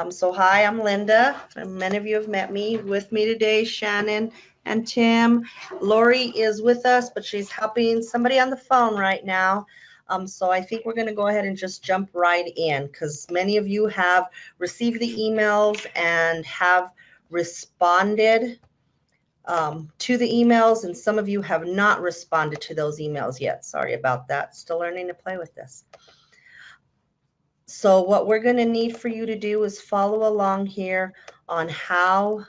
So hi, I'm Linda. Many of you have met me. With me today, Shannon and Tim. Lori is with us, but she's helping somebody on the phone right now. So I think we're going to go ahead and just jump right in because many of you have received the emails and have responded to the emails, and some of you have not responded to those emails yet. Sorry about that. Still learning to play with this. So what we're going to need for you to do is follow along here on how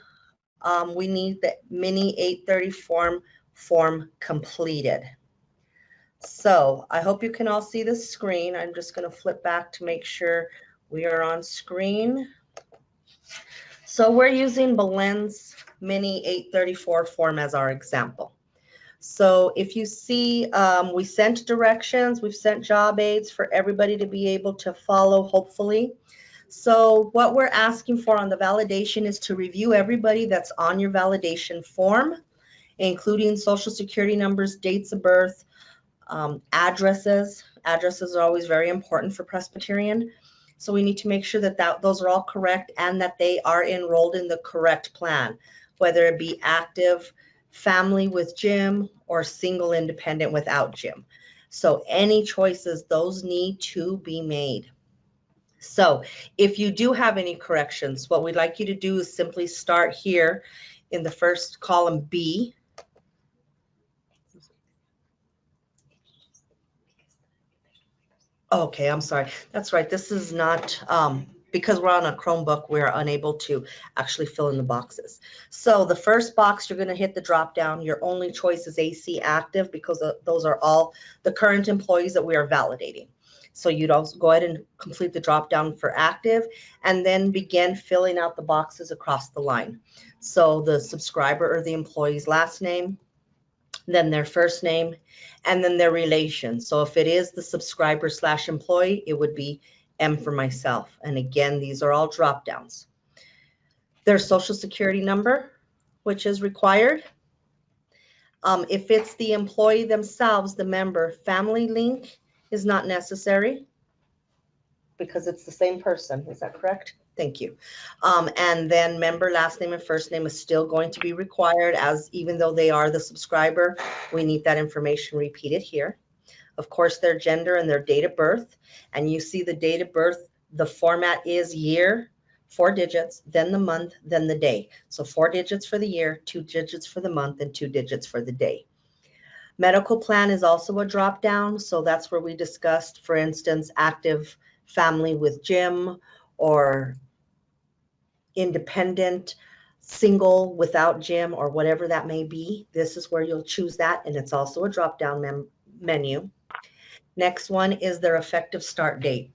we need the Mini834 form completed. So I hope you can all see the screen. I'm just going to flip back to make sure we are on screen. So we're using Belen's Mini834 form as our example. So if you see, we sent directions, we've sent job aids for everybody to be able to follow, hopefully. So what we're asking for on the validation is to review everybody that's on your validation form, including social security numbers, dates of birth, addresses. Addresses are always very important for Presbyterian. So we need to make sure that those are all correct and that they are enrolled in the correct plan, whether it be active, family with gym, or single independent without gym. So any choices, those need to be made. So if you do have any corrections, what we'd like you to do is simply start here in the first column B. Okay, I'm sorry. That's right. This is not, because we're on a Chromebook, we're unable to actually fill in the boxes. So the first box, you're going to hit the drop down. Your only choice is AC active because those are all the current employees that we are validating. So you'd also go ahead and complete the drop down for active and then begin filling out the boxes across the line. So the subscriber or the employee's last name, then their first name, and then their relation. So if it is the subscriber / employee, it would be M for myself. And again, these are all drop downs. Their social security number, which is required. If it's the employee themselves, the member, family link is not necessary because it's the same person. Is that correct? Thank you. And then member last name and first name is still going to be required, as even though they are the subscriber, we need that information repeated here. Of course, their gender and their date of birth. And you see the date of birth, the format is year, 4 digits, then the month, then the day. So 4 digits for the year, 2 digits for the month, and 2 digits for the day. Medical plan is also a drop down. So that's where we discussed, for instance, active family with gym or independent, single without gym, or whatever that may be. This is where you'll choose that, and it's also a drop-down menu. Next one is their effective start date.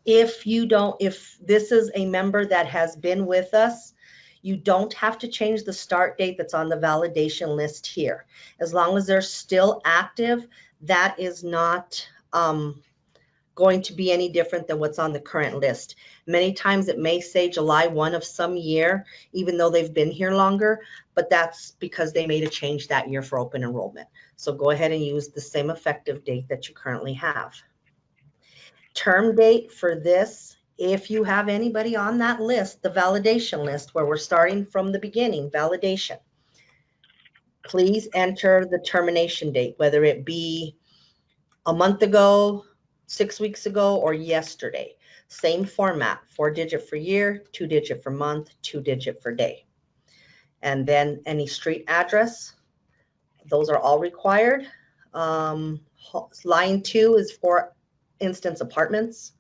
If this is a member that has been with us, you don't have to change the start date that's on the validation list here. As long as they're still active, that is not going to be any different than what's on the current list. Many times it may say July 1 of some year, even though they've been here longer, but that's because they made a change that year for open enrollment. So go ahead and use the same effective date that you currently have. Term date for this, if you have anybody on that list, the validation list, where we're starting from the beginning, validation, please enter the termination date, whether it be a month ago, 6 weeks ago, or yesterday. Same format, 4-digit for year, 2-digit for month, 2-digit for day. And then any street address, those are all required. Line 2 is for instance apartments.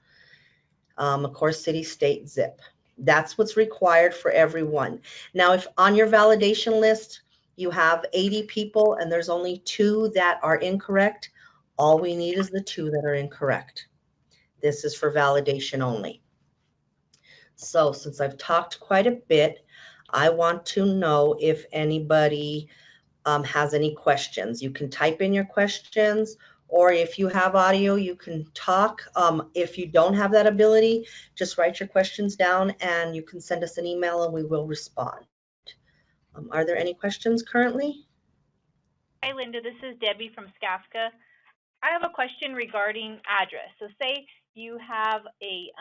Of course, city, state, zip. That's what's required for everyone. Now, if on your validation list you have 80 people and there's only 2 that are incorrect, all we need is the 2 that are incorrect. This is for validation only. So since I've talked quite a bit, I want to know if anybody has any questions. You can type in your questions, or if you have audio, you can talk. If you don't have that ability, just write your questions down and you can send us an email and we will respond. Are there any questions currently? Hi, Linda. This is Debbie from Skafka. I have a question regarding address. So say you have a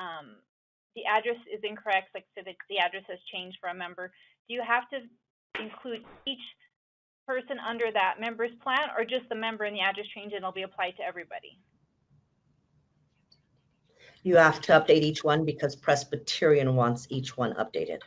the address is incorrect, like so that the address has changed for a member, do you have to include each person under that member's plan, or just the member and the address change and it'll be applied to everybody? You have to update each one because Presbyterian wants each one updated.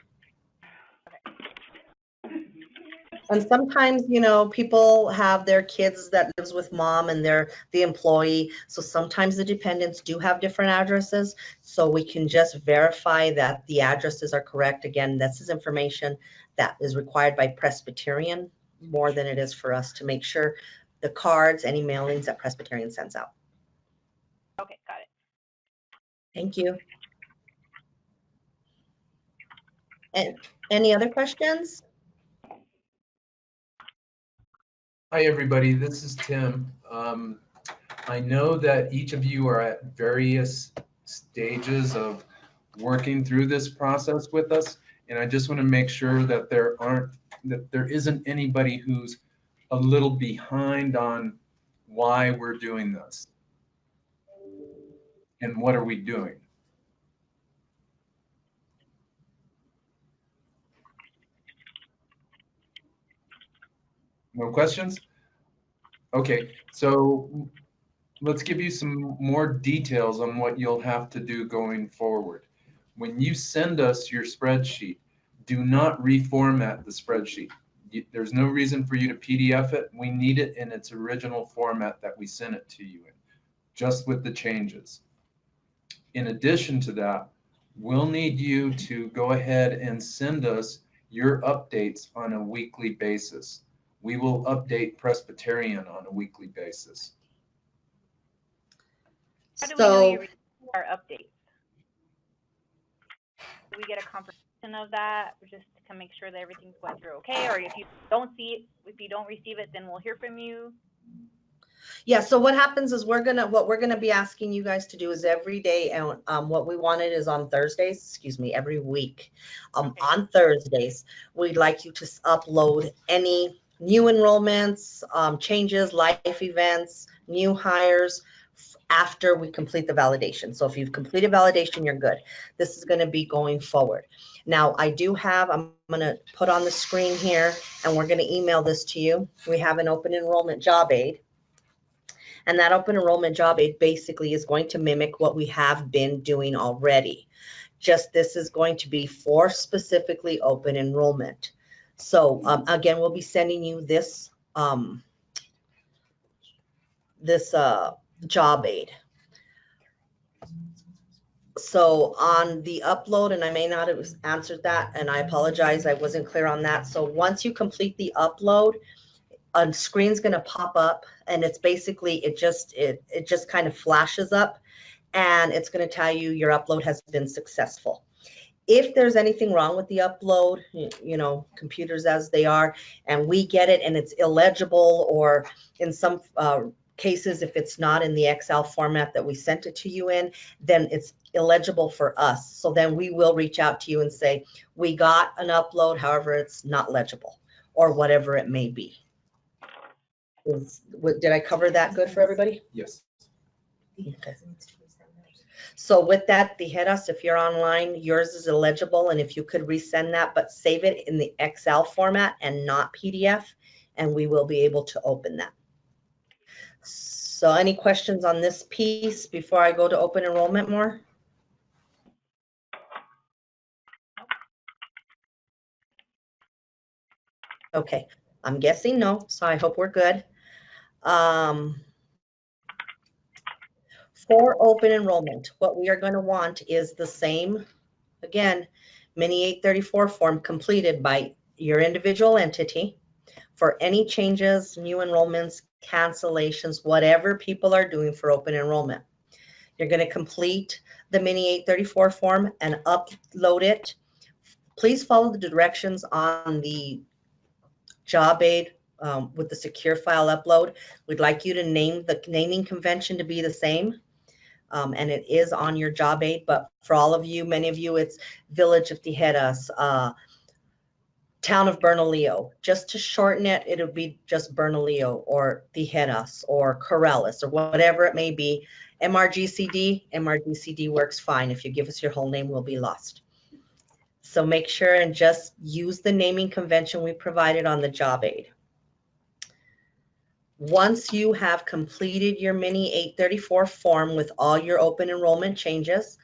And sometimes, you know, people have their kids that lives with mom and they're the employee. So sometimes the dependents do have different addresses. So we can just verify that the addresses are correct. Again, this is information that is required by Presbyterian more than it is for us to make sure the cards, any mailings that Presbyterian sends out. Okay, got it. Thank you. And any other questions? Hi, everybody. This is Tim. I know that each of you are at various stages of working through this process with us, and I just want to make sure that there isn't anybody who's a little behind on why we're doing this and what are we doing. No questions? Okay, so let's give you some more details on what you'll have to do going forward. When you send us your spreadsheet, do not reformat the spreadsheet. There's no reason for you to PDF it. We need it in its original format that we sent it to you in, just with the changes. In addition to that, we'll need you to go ahead and send us your updates on a weekly basis. We will update Presbyterian on a weekly basis. How do we know you received our updates? Do we get a confirmation of that, just to make sure that everything's going through okay? Or if you don't see it, if you don't receive it, then we'll hear from you. Yeah, so what happens is what we're gonna be asking you guys to do is every day, and what we wanted is on Thursdays, every week. Okay. On Thursdays, we'd like you to upload any new enrollments, changes, life events, new hires after we complete the validation. So if you've completed validation, you're good. This is gonna be going forward. Now, I'm gonna put on the screen here, and we're gonna email this to you. We have an open enrollment job aid. And that open enrollment job aid basically is going to mimic what we have been doing already. Just this is going to be for specifically open enrollment. So again, we'll be sending you this job aid. So on the upload, and I may not have answered that, and I apologize, I wasn't clear on that. So once you complete the upload, a screen's going to pop up, and it's basically it just kind of flashes up, and it's going to tell you your upload has been successful. If there's anything wrong with the upload, you know, computers as they are, and we get it and it's illegible, or in some cases, if it's not in the Excel format that we sent it to you in, then it's illegible for us. So then we will reach out to you and say, we got an upload, however, it's not legible, or whatever it may be. Did I cover that good for everybody? Yes. Okay. So with that, hit us if you're online, yours is illegible, and if you could resend that, but save it in the Excel format and not PDF, and we will be able to open that. So any questions on this piece before I go to open enrollment more? Okay, I'm guessing no, so I hope we're good. For open enrollment, what we are going to want is the same, again, Mini834 form completed by your individual entity for any changes, new enrollments, cancellations, whatever people are doing for open enrollment. You're going to complete the Mini834 form and upload it. Please follow the directions on the job aid with the secure file upload. We'd like you to name the naming convention to be the same. And it is on your job aid, but for all of you, many of you, it's Village of Tijeras, Town of Bernalillo. Just to shorten it, it'll be just Bernalillo or Tijeras or Corrales or whatever it may be. MRGCD works fine. If you give us your whole name, we'll be lost. So make sure and just use the naming convention we provided on the job aid. Once you have completed your Mini834 form with all your open enrollment changes,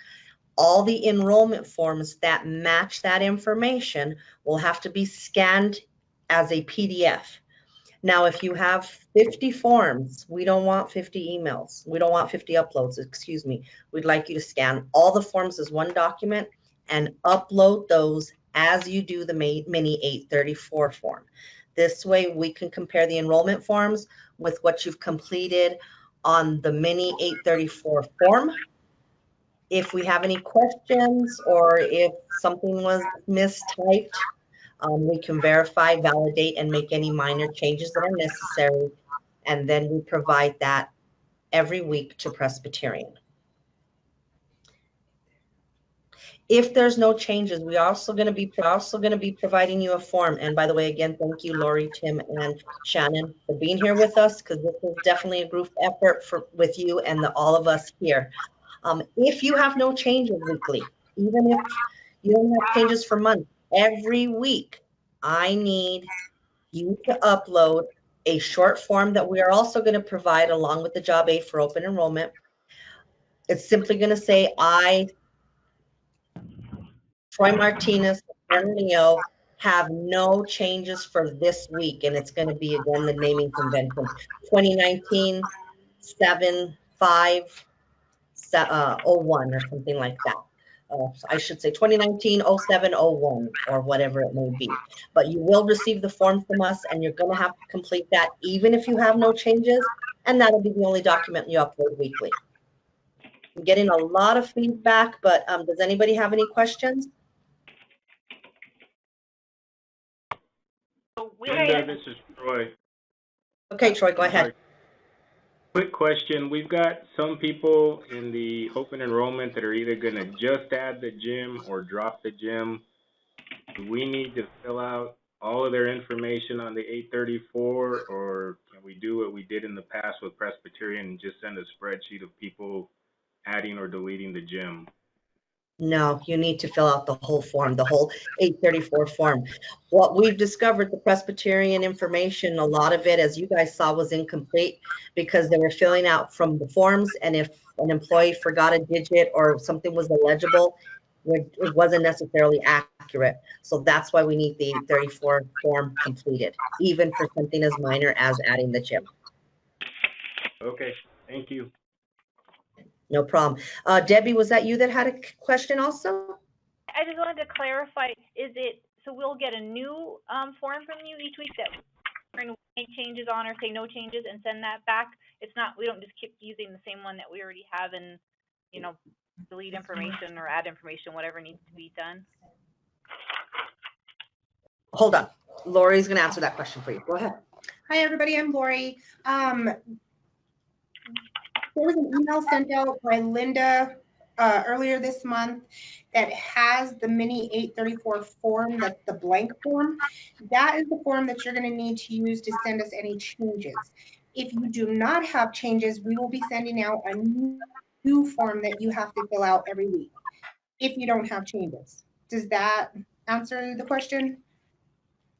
all the enrollment forms that match that information will have to be scanned as a PDF. Now, if you have 50 forms, we don't want 50 emails. We don't want 50 uploads, excuse me. We'd like you to scan all the forms as one document and upload those as you do the Mini834 form. This way we can compare the enrollment forms with what you've completed on the Mini834 form. If we have any questions or if something was mistyped, we can verify, validate, and make any minor changes that are necessary. And then we provide that every week to Presbyterian. If there's no changes, we are also going to be providing you a form. And by the way, again, thank you, Lori, Tim, and Shannon for being here with us, because this is definitely a group effort with you and all of us here. If you have no changes weekly, even if you don't have changes for months, every week, I need you to upload a short form that we are also going to provide along with the job aid for open enrollment. It's simply going to say, I, Troy Martinez, Bernalillo, have no changes for this week. And it's going to be, again, the naming convention, 2019 75 01 or something like that. I should say 2019 07 01 or whatever it may be. But you will receive the form from us, and you're going to have to complete that even if you have no changes, and that'll be the only document you upload weekly. I'm getting a lot of feedback, but does anybody have any questions? Linda, this is Troy. Okay, Troy, go ahead. Quick question. We've got some people in the open enrollment that are either going to just add the gym or drop the gym. Do we need to fill out all of their information on the 834, or can we do what we did in the past with Presbyterian and just send a spreadsheet of people adding or deleting the gym? No, you need to fill out the whole form, the whole 834 form. What we've discovered, the Presbyterian information, a lot of it, as you guys saw, was incomplete because they were filling out from the forms, and if an employee forgot a digit or something was illegible, it wasn't necessarily accurate. So that's why we need the 834 form completed, even for something as minor as adding the gym. Okay, thank you. No problem. Debbie, was that you that had a question also? I just wanted to clarify, so we'll get a new form from you each week that we're going to make changes on or say no changes and send that back? It's not, we don't just keep using the same one that we already have and, you know, delete information or add information, whatever needs to be done? Hold on. Lori's going to answer that question for you. Go ahead. Hi, everybody. I'm Lori. There was an email sent out by Linda earlier this month that has the Mini834 form, that's the blank form. That is the form that you're going to need to use to send us any changes. If you do not have changes, we will be sending out a new form that you have to fill out every week if you don't have changes. Does that answer the question?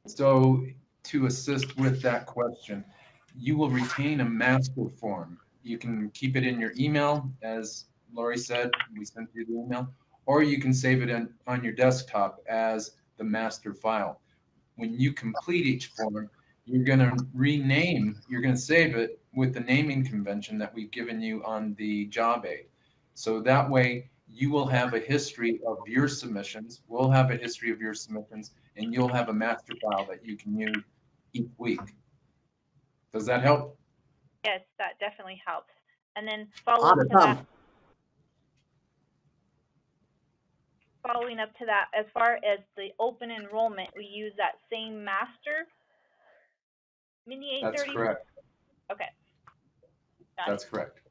So to assist with that question, you will retain a master form. You can keep it in your email, as Lori said, we sent you the email, or you can save it on your desktop as the master file. When you complete each form, you're going to save it with the naming convention that we've given you on the job aid. So that way you will have a history of your submissions, we'll have a history of your submissions, and you'll have a master file that you can use each week. Does that help? Yes, that definitely helps. And then following up to that, as far as the open enrollment, we use that same master Mini834? That's correct. Okay. That's correct.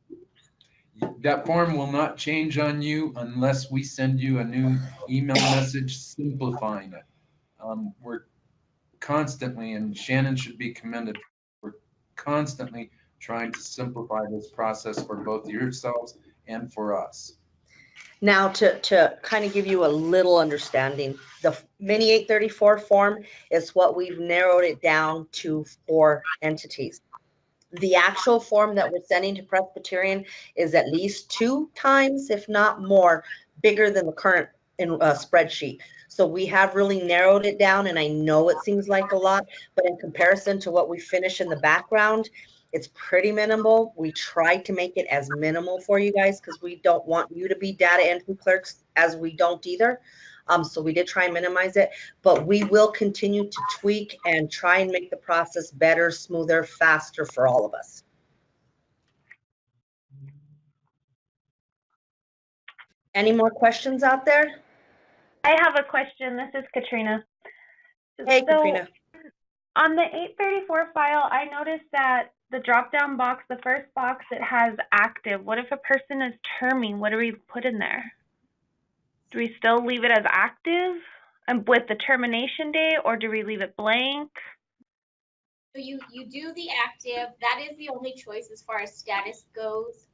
That form will not change on you unless we send you a new email message simplifying it. constantly, and Shannon should be commended, we're constantly trying to simplify this process for both yourselves and for us. Now, to kind of give you a little understanding, the Mini834 form is what we've narrowed it down to 4 entities. The actual form that we're sending to Presbyterian is at least 2 times, if not more, bigger than the current spreadsheet. So we have really narrowed it down, and I know it seems like a lot, but in comparison to what we finish in the background, it's pretty minimal. We tried to make it as minimal for you guys because we don't want you to be data entry clerks, as we don't either. So we did try and minimize it, but we will continue to tweak and try and make the process better, smoother, faster for all of us. Any more questions out there? I have a question. This is Katrina. Hey, Katrina. On the 834 file, I noticed that the drop-down box, the first box, it has active. What if a person is terming? What do we put in there? Do we still leave it as active and with the termination date, or do we leave it blank? So you do the active. That is the only choice as far as status goes.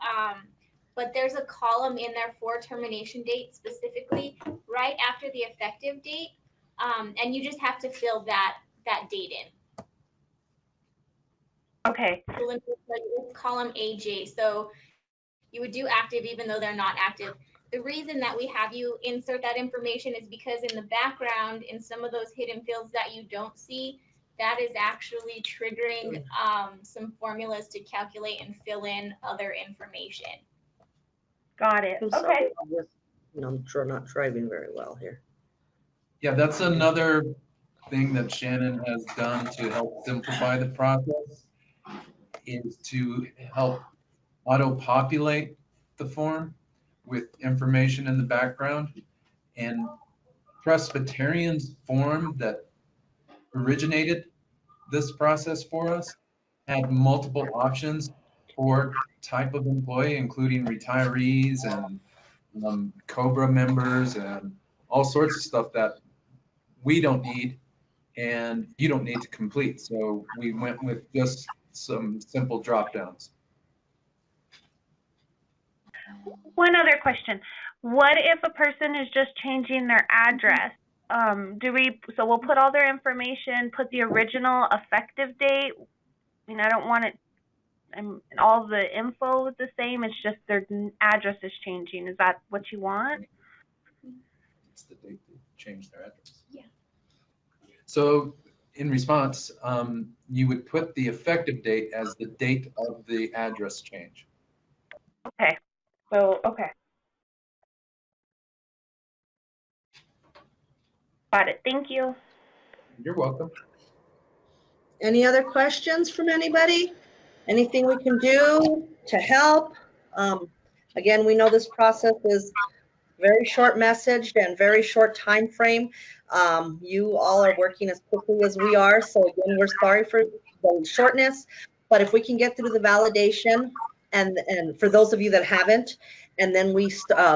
But there's a column in there for termination date specifically right after the effective date. And you just have to fill that date in. Okay. It's column AJ. So you would do active even though they're not active. The reason that we have you insert that information is because in the background, in some of those hidden fields that you don't see, that is actually triggering some formulas to calculate and fill in other information. Got it. I'm sorry, I'm not driving very well here. Yeah, that's another thing that Shannon has done to help simplify the process, is to help auto-populate the form with information in the background. And Presbyterian's form that originated this process for us had multiple options for type of employee, including retirees and COBRA members and all sorts of stuff that we don't need and you don't need to complete. So we went with just some simple drop downs. One other question. What if a person is just changing their address? So we'll put all their information, put the original effective date. I mean, I don't want it, and all the info is the same. It's just their address is changing. Is that what you want? It's the date they changed their address. Yeah. So in response, you would put the effective date as the date of the address change. Okay. So, okay. Got it. Thank you. You're welcome. Any other questions from anybody? Anything we can do to help? Again, we know this process is very short messaged and very short time frame. You all are working as quickly as we are, so again, we're sorry for the shortness, but if we can get through the validation, and for those of you that haven't, and then we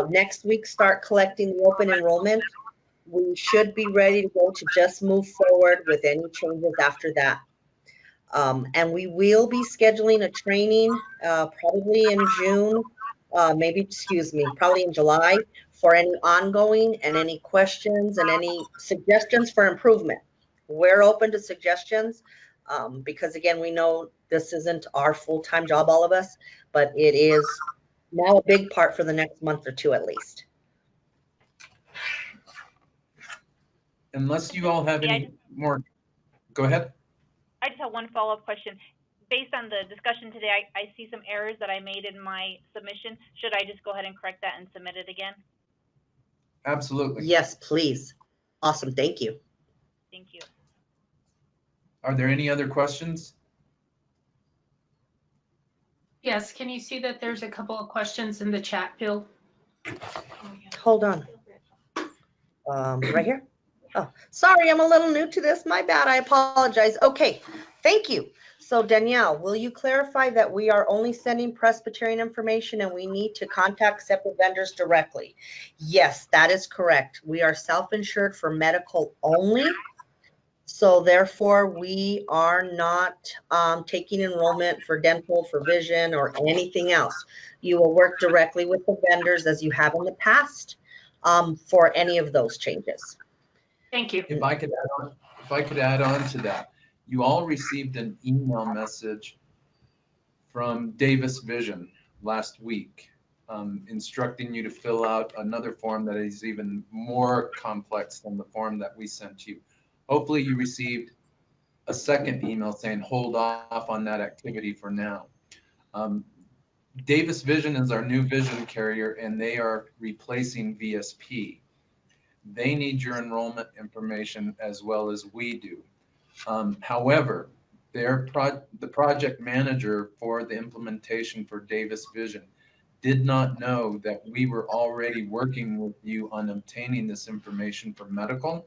next week start collecting the open enrollment, we should be ready to go to just move forward with any changes after that. And we will be scheduling a training probably in June, probably in July, for any ongoing and any questions and any suggestions for improvement. We're open to suggestions because, again, we know this isn't our full-time job, all of us, but it is now a big part for the next month or two at least. Unless you all have any more, go ahead. I just have one follow-up question. Based on the discussion today, I see some errors that I made in my submission. Should I just go ahead and correct that and submit it again? Absolutely. Yes, please. Awesome. Thank you. Thank you. Are there any other questions? Yes, can you see that there's a couple of questions in the chat field? Hold on. Right here? Oh, sorry, I'm a little new to this. My bad. I apologize. Okay, thank you. So Danielle, will you clarify that we are only sending Presbyterian information and we need to contact separate vendors directly? Yes, that is correct. We are self-insured for medical only. So therefore, we are not taking enrollment for dental, for vision, or anything else. You will work directly with the vendors as you have in the past for any of those changes. Thank you. If I could add on to that, you all received an email message from Davis Vision last week, instructing you to fill out another form that is even more complex than the form that we sent you. Hopefully you received a second email saying hold off on that activity for now. Davis Vision is our new vision carrier, and they are replacing VSP. They need your enrollment information as well as we do. However, the project manager for the implementation for Davis Vision did not know that we were already working with you on obtaining this information for medical,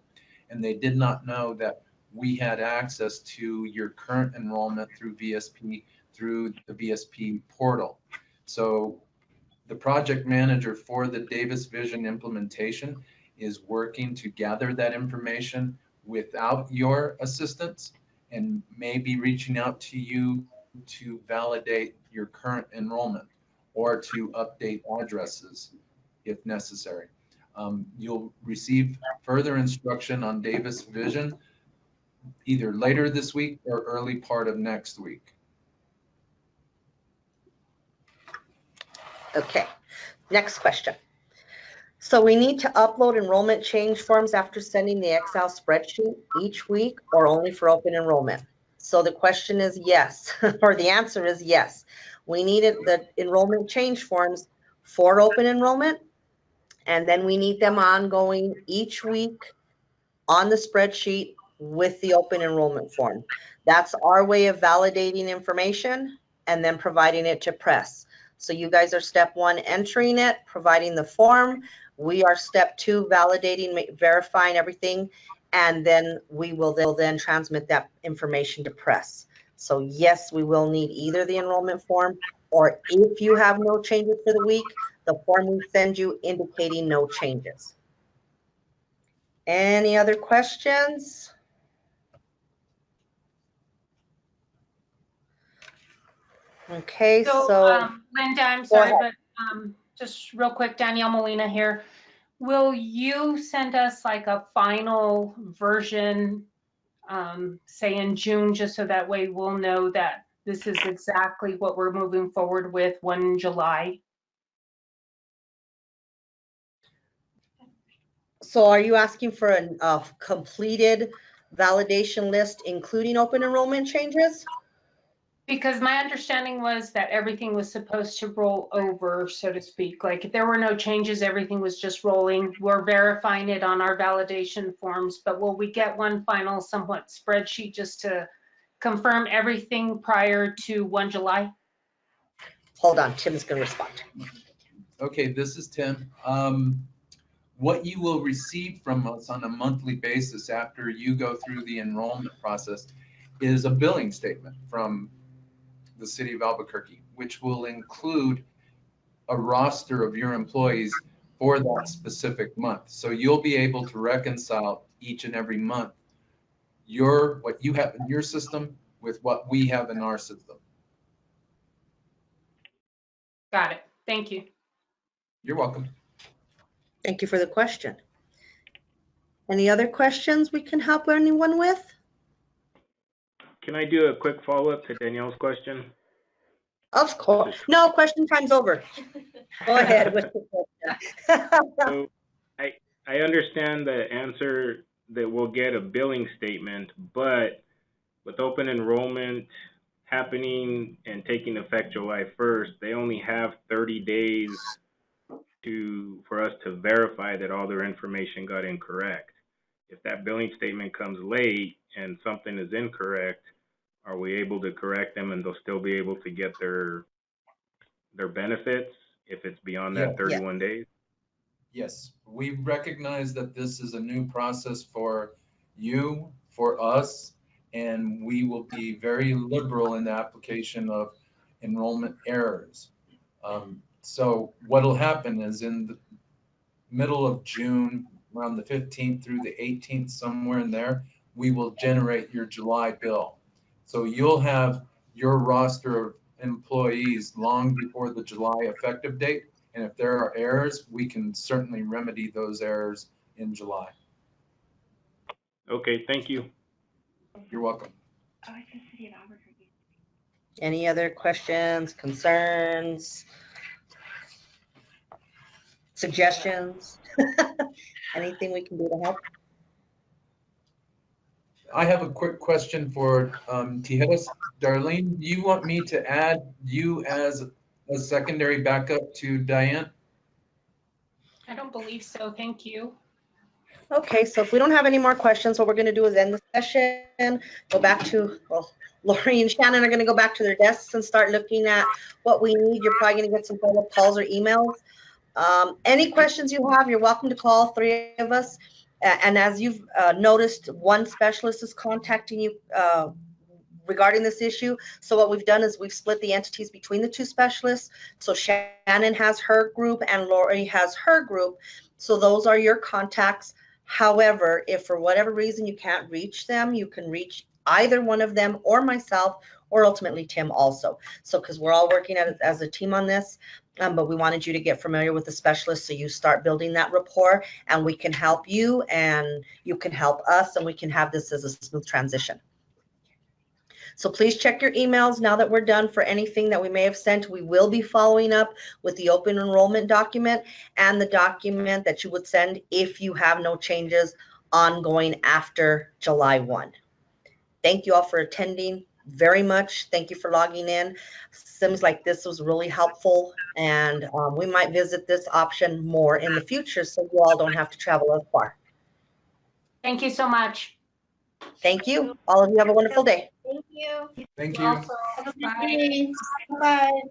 and they did not know that we had access to your current enrollment through VSP, through the VSP portal. So the project manager for the Davis Vision implementation is working to gather that information without your assistance, and may be reaching out to you to validate your current enrollment or to update addresses if necessary. You'll receive further instruction on Davis Vision either later this week or early part of next week. Okay, next question. So we need to upload enrollment change forms after sending the Excel spreadsheet each week or only for open enrollment? So the question is yes, or the answer is yes. We needed the enrollment change forms for open enrollment, and then we need them ongoing each week on the spreadsheet with the open enrollment form. That's our way of validating information and then providing it to press. So you guys are step one, entering it, providing the form. We are step two, validating, verifying everything, and then we will then transmit that information to press. So yes, we will need either the enrollment form, or if you have no changes for the week, the form we send you indicating no changes. Any other questions? Okay, so Linda, I'm Go sorry, ahead. but just real quick, Danielle Molina here. Will you send us like a final version, say in June, just so that way we'll know that this is exactly what we're moving forward with 1 July? So are you asking for a completed validation list, including open enrollment changes? Because my understanding was that everything was supposed to roll over, so to speak. Like if there were no changes, everything was just rolling. We're verifying it on our validation forms, but will we get one final somewhat spreadsheet just to confirm everything prior to 1 July? Hold on, Tim's gonna respond. Okay, this is Tim. What you will receive from us on a monthly basis after you go through the enrollment process is a billing statement from the city of Albuquerque, which will include a roster of your employees for that specific month. So you'll be able to reconcile each and every month what you have in your system with what we have in our system. Got it. Thank you. You're welcome. Thank you for the question. Any other questions we can help anyone with? Can I do a quick follow-up to Danielle's question? Of course. No, question time's over. Go ahead with the question. So I understand the answer that we'll get a billing statement, but with open enrollment happening and taking effect July 1st, they only have 30 days for us to verify that all their information got incorrect. If that billing statement comes late and something is incorrect, are we able to correct them and they'll still be able to get their benefits if it's beyond that 31 days? Yes, we recognize that this is a new process for you, for us, and we will be very liberal in the application of enrollment errors. So what will happen is in the middle of June, around the 15th through the 18th, somewhere in there, we will generate your July bill. So you'll have your roster of employees long before the July effective date. And if there are errors, we can certainly remedy those errors in July. Okay, thank you. You're welcome. Any other questions, concerns, suggestions? Anything we can do to help? I have a quick question for Tijeras. Darlene, do you want me to add you as a secondary backup to Diane? I don't believe so, thank you. Okay, so if we don't have any more questions, what we're going to do is end the session, go back to, well, Lori and Shannon are going to go back to their desks and start looking at what we need. You're probably going to get some follow-up calls or emails. Any questions you have, you're welcome to call 3 of us. And as you've noticed, one specialist is contacting you regarding this issue. So what we've done is we've split the entities between the 2 specialists. So Shannon has her group and Lori has her group. So those are your contacts. However, if for whatever reason you can't reach them, you can reach either one of them or myself or ultimately Tim also. So because we're all working as a team on this, but we wanted you to get familiar with the specialist so you start building that rapport and we can help you and you can help us and we can have this as a smooth transition. So please check your emails now that we're done for anything that we may have sent. We will be following up with the open enrollment document and the document that you would send if you have no changes ongoing after July 1. Thank you all for attending very much. Thank you for logging in. Seems like this was really helpful and we might visit this option more in the future so you all don't have to travel as far. Thank you so much. Thank you. All of you have a wonderful day. Thank you. Thank you. Also, bye. Bye.